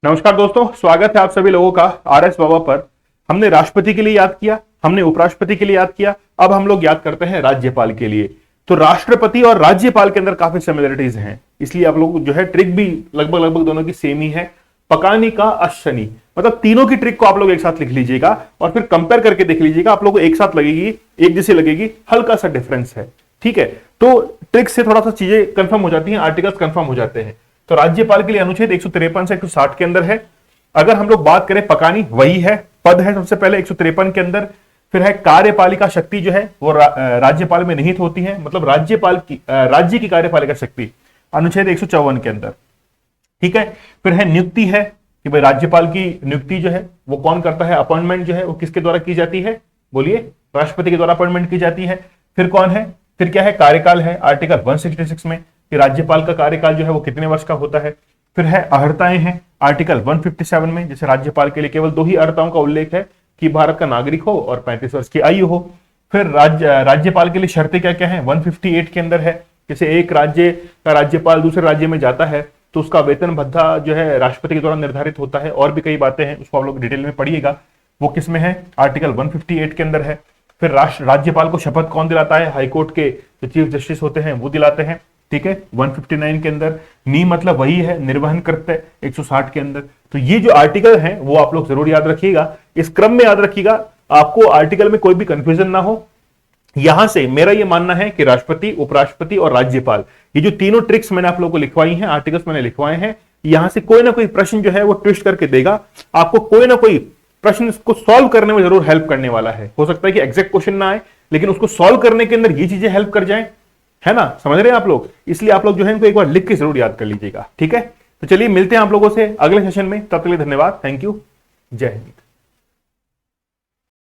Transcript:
नमस्कार दोस्तों, स्वागत है आप सभी लोगों का आर एस बाबा पर। हमने राष्ट्रपति के लिए याद किया, हमने उपराष्ट्रपति के लिए याद किया, अब हम लोग याद करते हैं राज्यपाल के लिए। तो राष्ट्रपति और राज्यपाल के अंदर काफी सिमिलरिटीज हैं, इसलिए आप लोग जो है ट्रिक भी लगभग लगभग दोनों की सेम ही है। पकानी का अशनि, मतलब तीनों की ट्रिक को आप लोग एक साथ लिख लीजिएगा और फिर कंपेयर करके देख लीजिएगा, आप लोग को एक साथ लगेगी, एक जैसी लगेगी, हल्का सा डिफरेंस है। ठीक है, तो ट्रिक से थोड़ा सा चीजें कंफर्म हो जाती हैं, आर्टिकल्स कंफर्म हो जाते हैं। तो राज्यपाल के लिए अनुच्छेद 153 से 160 के अंदर है। अगर हम लोग बात करें पकानी, वही है, पद है सबसे पहले 153 के अंदर। फिर है कार्यपालिका शक्ति जो है वो राज्यपाल में निहित होती है, मतलब राज्यपाल की राज्य की कार्यपालिका शक्ति अनुच्छेद 154 के अंदर। ठीक है, फिर है नियुक्ति है कि भाई राज्यपाल की नियुक्ति जो है वो कौन करता है, अपॉइंटमेंट जो है वो किसके द्वारा की जाती है, बोलिए, राष्ट्रपति के द्वारा अपॉइंटमेंट की जाती है। फिर कौन है, फिर क्या है, कार्यकाल है आर्टिकल 166 में कि राज्यपाल का कार्यकाल जो है वो कितने वर्ष का होता है। फिर है अर्हताएं हैं आर्टिकल 157 में, जैसे राज्यपाल के लिए केवल 2 ही अर्हताओं का उल्लेख है कि भारत का नागरिक हो और 35 वर्ष की आयु हो। फिर राज्यपाल के लिए शर्तें क्या क्या है, 158 के अंदर है, जैसे एक राज्य का राज्यपाल दूसरे राज्य में जाता है तो उसका वेतन भत्ता जो है राष्ट्रपति के द्वारा निर्धारित होता है, और भी कई बातें हैं, उसको आप लोग डिटेल में पढ़िएगा। वो किस में है, आर्टिकल 158 के अंदर है। फिर राज्यपाल को शपथ कौन दिलाता है, हाईकोर्ट के जो चीफ जस्टिस होते हैं वो दिलाते हैं। ठीक है, 159 के अंदर। नी मतलब वही है, निर्वहन कर्तव्य 160 के अंदर। तो ये जो आर्टिकल हैं वो आप लोग जरूर याद रखिएगा, इस क्रम में याद रखिएगा, आपको आर्टिकल में कोई भी कंफ्यूजन ना हो। यहां से मेरा ये मानना है कि राष्ट्रपति, उपराष्ट्रपति और राज्यपाल, ये जो तीनों ट्रिक्स मैंने आप लोगों को लिखवाई हैं, आर्टिकल्स मैंने लिखवाए हैं, यहां से कोई ना कोई प्रश्न जो है वो ट्विस्ट करके देगा आपको, कोई ना कोई प्रश्न इसको सॉल्व करने में जरूर हेल्प करने वाला है। हो सकता है कि एग्जैक्ट क्वेश्चन ना आए, लेकिन उसको सॉल्व करने के अंदर ये चीजें हेल्प कर जाएं, है ना, समझ रहे हैं आप लोग। इसलिए आप लोग जो है इनको एक बार लिख के जरूर याद कर लीजिएगा। ठीक है, तो चलिए मिलते हैं आप लोगों से अगले सेशन में, तब तक के लिए धन्यवाद, थैंक यू, जय हिंद।